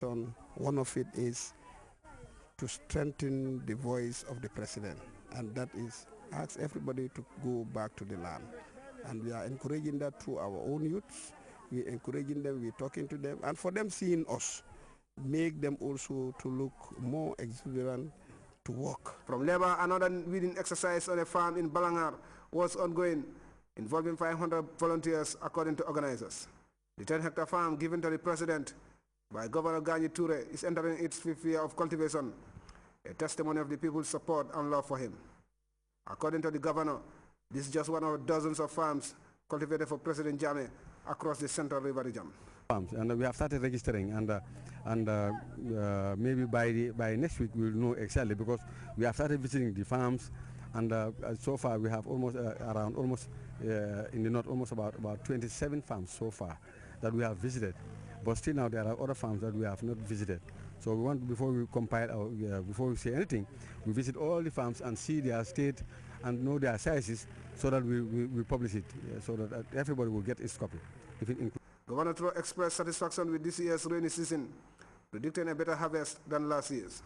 One of it is to strengthen the voice of the president, and that is ask everybody to go back to the land. And we are encouraging that through our own youths. We're encouraging them, we're talking to them, and for them seeing us, make them also to look more exuberant to work. From labor, another weeding exercise on a farm in Balangar was ongoing, involving 500 volunteers according to organizers. The 10-hectare farm given to the president by Governor Gani Toure is entering its 5th year of cultivation, a testimony of the people's support and love for him. According to the governor, this is just one of dozens of farms cultivated for President Jammeh across the Central River region. And we have started registering, and maybe by next week we will know exactly, because we have started visiting the farms, and so far we have almost in the north almost about 27 farms so far that we have visited. But still now there are other farms that we have not visited. So we want, before we compile our, before we say anything, we visit all the farms and see their state and know their sizes, so that we publish it, so that everybody will get its copy. Governor Toure expressed satisfaction with this year's rainy season, predicting a better harvest than last year's.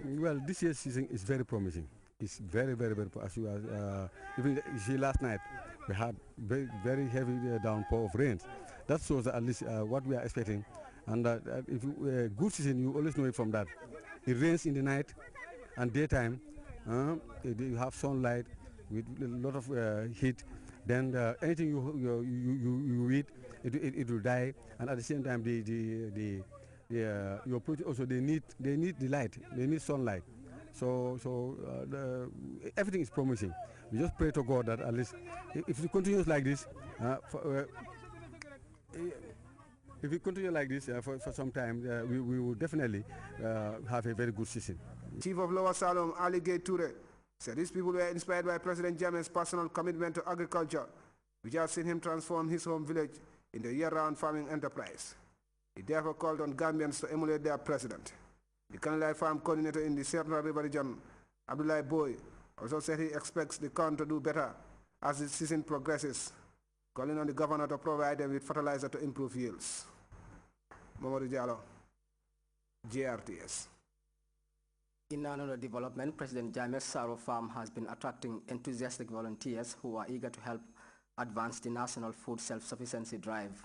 Well, this year's season is very promising. It's very, very, very, as you even you see last night, we had very, very heavy downpour of rain. That shows at least what we are expecting. And if good season, you always know it from that. It rains in the night and daytime. You have sunlight with a lot of heat. Then anything you eat, it will die. And at the same time, your protein also they need the light. They need sunlight. So everything is promising. We just pray to God that at least if it continues like this, if we continue like this for some time, we will definitely have a very good season. Chief of Lower Salom, Ali Gay Toure, said these people were inspired by President Jammeh's personal commitment to agriculture, which has seen him transform his home village into a year-round farming enterprise. He therefore called on Gambians to emulate their president. The Kanilai farm coordinator in the Central River region, Abdullah Boy, also said he expects the corn to do better as the season progresses, calling on the governor to provide them with fertilizer to improve yields. Mamadou Diallo, Grts. In another development, President Jammeh's Saro Farm has been attracting enthusiastic volunteers who are eager to help advance the national food self-sufficiency drive.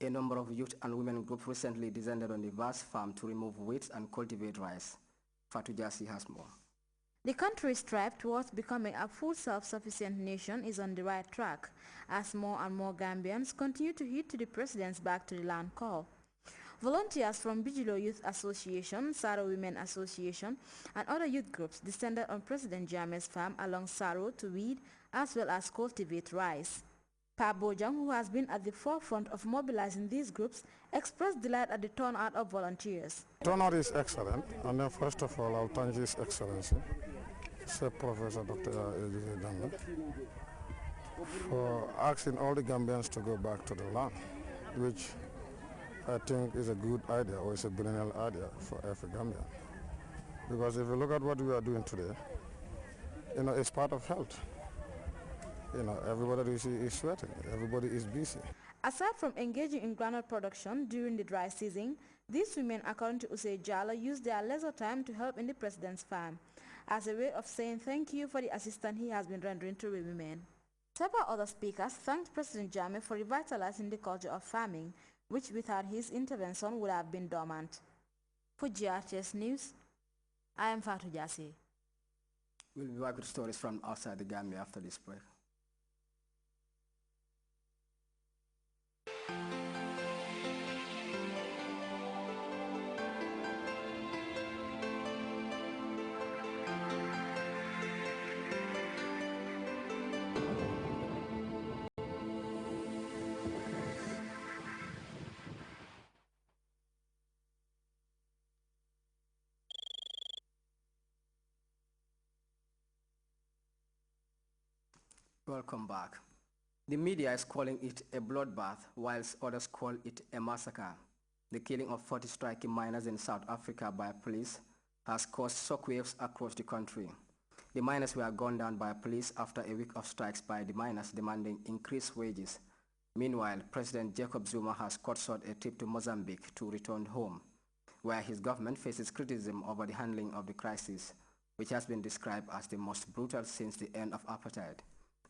A number of youth and women groups recently descended on the vast farm to remove weeds and cultivate rice. Fatou Jassi has more. The country's strive towards becoming a food self-sufficient nation is on the right track, as more and more Gambians continue to heed to the president's back to the land call. Volunteers from Bijilo Youth Association, Saro Women Association, and other youth groups descended on President Jammeh's farm along Saro to weed as well as cultivate rice. Pa Bojang, who has been at the forefront of mobilizing these groups, expressed delight at the turnout of volunteers. Turnout is excellent, and then first of all, I'll thank His Excellency, Sir Professor Dr. A.J. Danga, for asking all the Gambians to go back to the land, which I think is a good idea, or is a brilliant idea for every Gambian. Because if you look at what we are doing today, it's part of health. Everybody is sweating, everybody is busy. Aside from engaging in granite production during the dry season, these women, according to Usei Jala, use their leisure time to help in the president's farm, as a way of saying thank you for the assistance he has been rendering to the women. Several other speakers thanked President Jammeh for revitalizing the culture of farming, which without his intervention would have been dormant. For GRTS News, I am Fatou Jassi. We'll be back with stories from outside the Gambia after this break. Welcome back. The media is calling it a bloodbath, whilst others call it a massacre. The killing of 40 striking miners in South Africa by police has caused shockwaves across the country. The miners were gunned down by police after a week of strikes by the miners demanding increased wages. Meanwhile, President Jacob Zuma has cut short a trip to Mozambique to return home. where his government faces criticism over the handling of the crisis, which has been described as the most brutal since the end of apartheid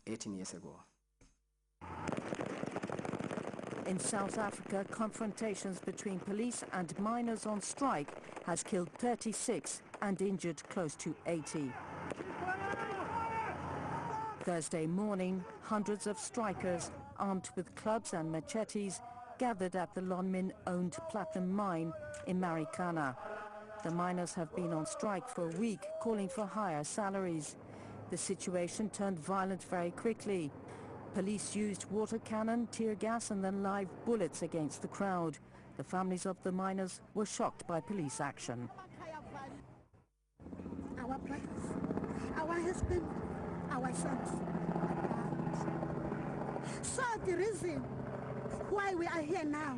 18 years ago. In South Africa, confrontations between police and miners on strike has killed 36 and injured close to 80. Thursday morning, hundreds of strikers, armed with clubs and machetes, gathered at the Lonmin-owned platinum mine in Marikana. The miners have been on strike for a week, calling for higher salaries. The situation turned violent very quickly. Police used water cannon, tear gas and then live bullets against the crowd. The families of the miners were shocked by police action. Our brothers, our husbands, our sons. So the reason why we are here now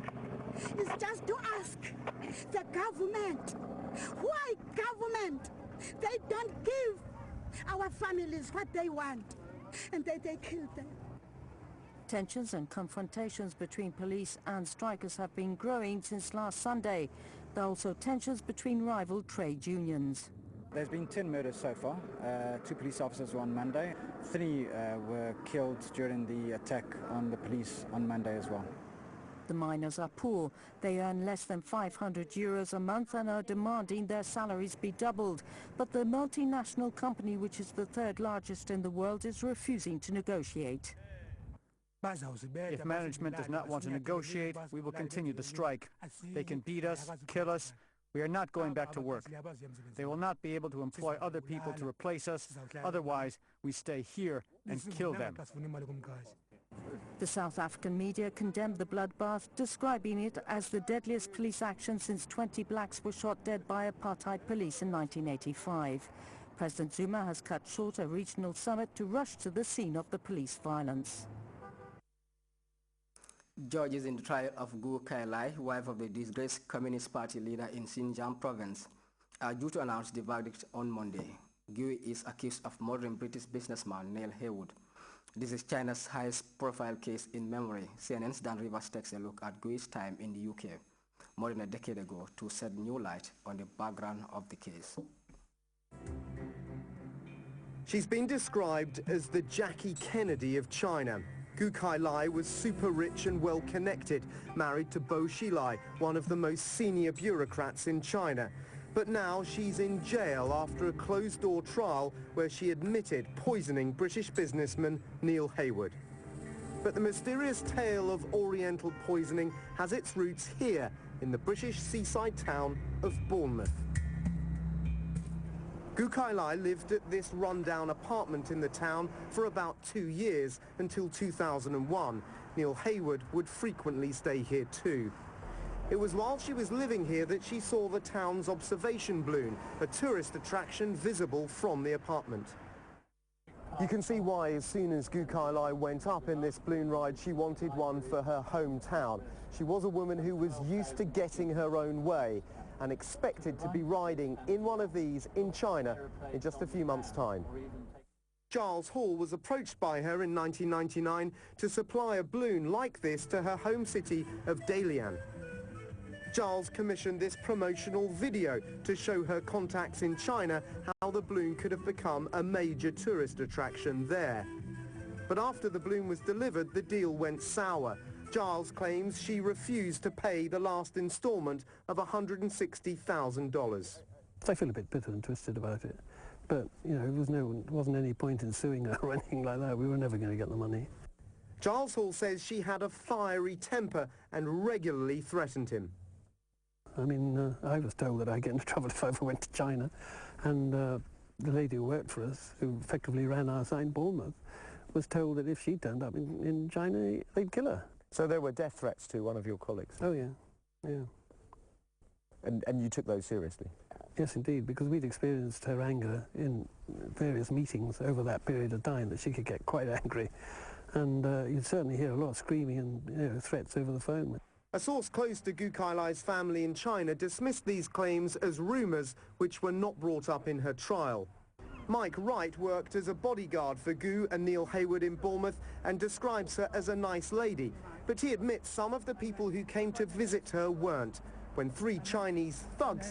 is just to ask the government, why government, they don't give our families what they want and they kill them. Tensions and confrontations between police and strikers have been growing since last Sunday. There are also tensions between rival trade unions. There's been 10 murders so far. 2 police officers were on Monday. 3 were killed during the attack on the police on Monday as well. The miners are poor. They earn less than €500 a month and are demanding their salaries be doubled. But the multinational company, which is the 3rd largest in the world, is refusing to negotiate. If management does not want to negotiate, we will continue the strike. They can beat us, kill us. We are not going back to work. They will not be able to employ other people to replace us. Otherwise, we stay here and kill them. The South African media condemned the bloodbath, describing it as the deadliest police action since 20 blacks were shot dead by apartheid police in 1985. President Zuma has cut short a regional summit to rush to the scene of the police violence. Judges in the trial of Gu Kailai, wife of the disgraced Communist Party leader in Xinjiang province, are due to announce the verdict on Monday. Gu is accused of murdering British businessman Neil Haywood. This is China's highest profile case in memory. CNN's Dan Rivers takes a look at Gui's time in the UK more than a decade ago to shed new light on the background of the case. She's been described as the Jackie Kennedy of China. Gu Kailai was super rich and well connected, married to Bo Xilai, one of the most senior bureaucrats in China. But now she's in jail after a closed-door trial where she admitted poisoning British businessman Neil Haywood. But the mysterious tale of Oriental poisoning has its roots here in the British seaside town of Bournemouth. Gu Kailai lived at this rundown apartment in the town for about 2 years until 2001. Neil Haywood would frequently stay here too. It was while she was living here that she saw the town's observation balloon, a tourist attraction visible from the apartment. You can see why as soon as Gu Kailai went up in this balloon ride, she wanted one for her hometown. She was a woman who was used to getting her own way and expected to be riding in one of these in China in just a few months' time. Giles Hall was approached by her in 1999 to supply a balloon like this to her home city of Dalian. Giles commissioned this promotional video to show her contacts in China how the balloon could have become a major tourist attraction there. But after the balloon was delivered, the deal went sour. Giles claims she refused to pay the last instalment of $160,000. I feel a bit bitter and twisted about it, but you know, there wasn't any point in suing her or anything like that. We were never going to get the money. Giles Hall says she had a fiery temper and regularly threatened him. I mean, I was told that I'd get into trouble if I ever went to China, and the lady who worked for us, who effectively ran our site in Bournemouth, was told that if she turned up in China, they'd kill her. So there were death threats to one of your colleagues? Oh, yeah, yeah. And you took those seriously? Yes, indeed, because we'd experienced her anger in various meetings over that period of time, that she could get quite angry. And you'd certainly hear a lot of screaming and threats over the phone. A source close to Gu Kailai's family in China dismissed these claims as rumours which were not brought up in her trial. Mike Wright worked as a bodyguard for Gu and Neil Haywood in Bournemouth and describes her as a nice lady. But he admits some of the people who came to visit her weren't. when 3 Chinese thugs